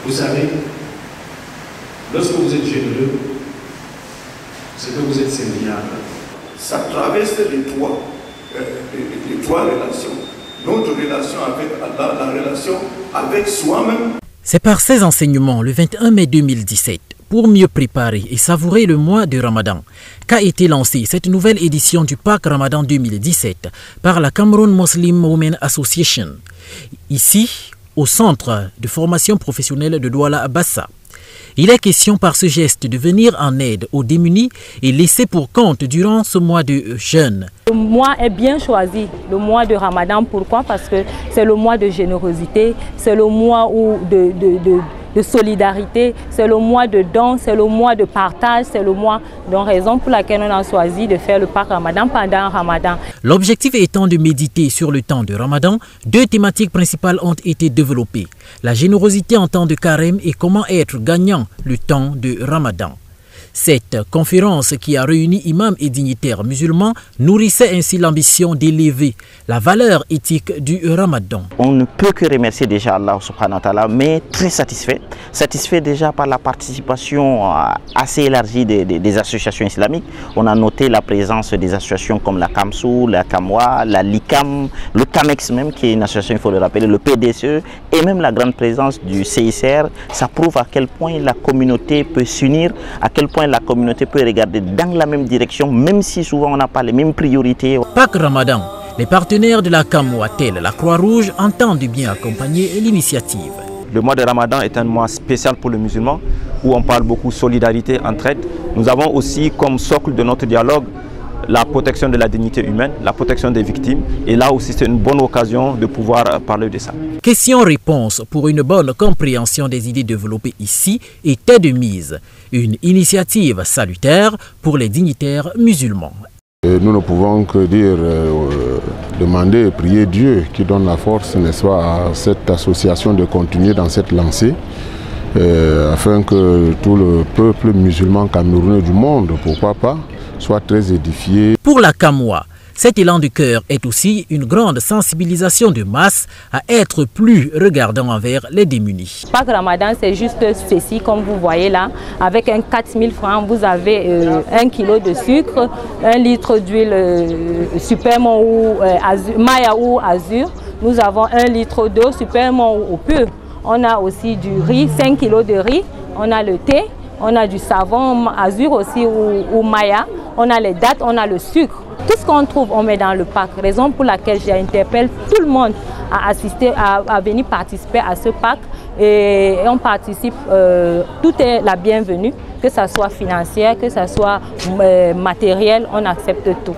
Vous savez, lorsque vous êtes généreux, c'est que vous êtes serviable. Ça traverse les trois relations. Notre relation avec Allah, la relation avec soi-même. C'est par ces enseignements, le 21 mai 2017, pour mieux préparer et savourer le mois de Ramadan, qu'a été lancée cette nouvelle édition du Pack Ramadan 2017 par la Cameroun Muslim Women Association, ici au centre de formation professionnelle de Douala à Bassa. Il est question par ce geste de venir en aide aux démunis et laisser pour compte durant ce mois de jeûne. Le mois est bien choisi, le mois de Ramadan. Pourquoi? Parce que c'est le mois de générosité, c'est le mois de solidarité, c'est le mois de don, c'est le mois de partage, c'est le mois donc raison pour laquelle on a choisi de faire le Pack Ramadan pendant Ramadan. L'objectif étant de méditer sur le temps de Ramadan, deux thématiques principales ont été développées. La générosité en temps de carême et comment être gagnant le temps de Ramadan. Cette conférence qui a réuni imams et dignitaires musulmans nourrissait ainsi l'ambition d'élever la valeur éthique du Ramadan. On ne peut que remercier déjà Allah subhanahu wa ta'ala, mais très satisfait. Satisfait déjà par la participation assez élargie des associations islamiques. On a noté la présence des associations comme la Kamsou, la Kamwa, la Likam, le Kamex même, qui est une association, il faut le rappeler, le PDCE, et même la grande présence du CICR. Ça prouve à quel point la communauté peut s'unir, à quel point la communauté peut regarder dans la même direction, même si souvent on n'a pas les mêmes priorités. Pack Ramadan, les partenaires de la Kamwa, tels la Croix-Rouge, entendent bien accompagner l'initiative. Le mois de Ramadan est un mois spécial pour le musulman, où on parle beaucoup de solidarité, entraide. Nous avons aussi comme socle de notre dialogue la protection de la dignité humaine, la protection des victimes. Et là aussi, c'est une bonne occasion de pouvoir parler de ça. Question-réponse pour une bonne compréhension des idées développées ici était de mise. Une initiative salutaire pour les dignitaires musulmans. Nous ne pouvons que dire, demander et prier Dieu qui donne la force, n'est-ce pas, à cette association de continuer dans cette lancée, afin que tout le peuple musulman camerounais du monde, pourquoi pas, soit très édifié. Pour la Kamwa, cet élan du cœur est aussi une grande sensibilisation de masse à être plus regardant envers les démunis. Pack Ramadan, c'est juste ceci, comme vous voyez là. Avec un 4000 francs, vous avez 1 kilo de sucre, 1 litre d'huile Supermont ou Maya ou Azur. Nous avons 1 litre d'eau Supermont ou pur. On a aussi du riz, 5 kilos de riz. On a le thé, on a du savon Azur aussi ou Maya. On a les dattes, on a le sucre. Tout ce qu'on trouve, on met dans le pack. Raison pour laquelle j'interpelle tout le monde à assister, à venir participer à ce pack. Et on participe, tout est la bienvenue, que ce soit financière, que ce soit matériel, on accepte tout.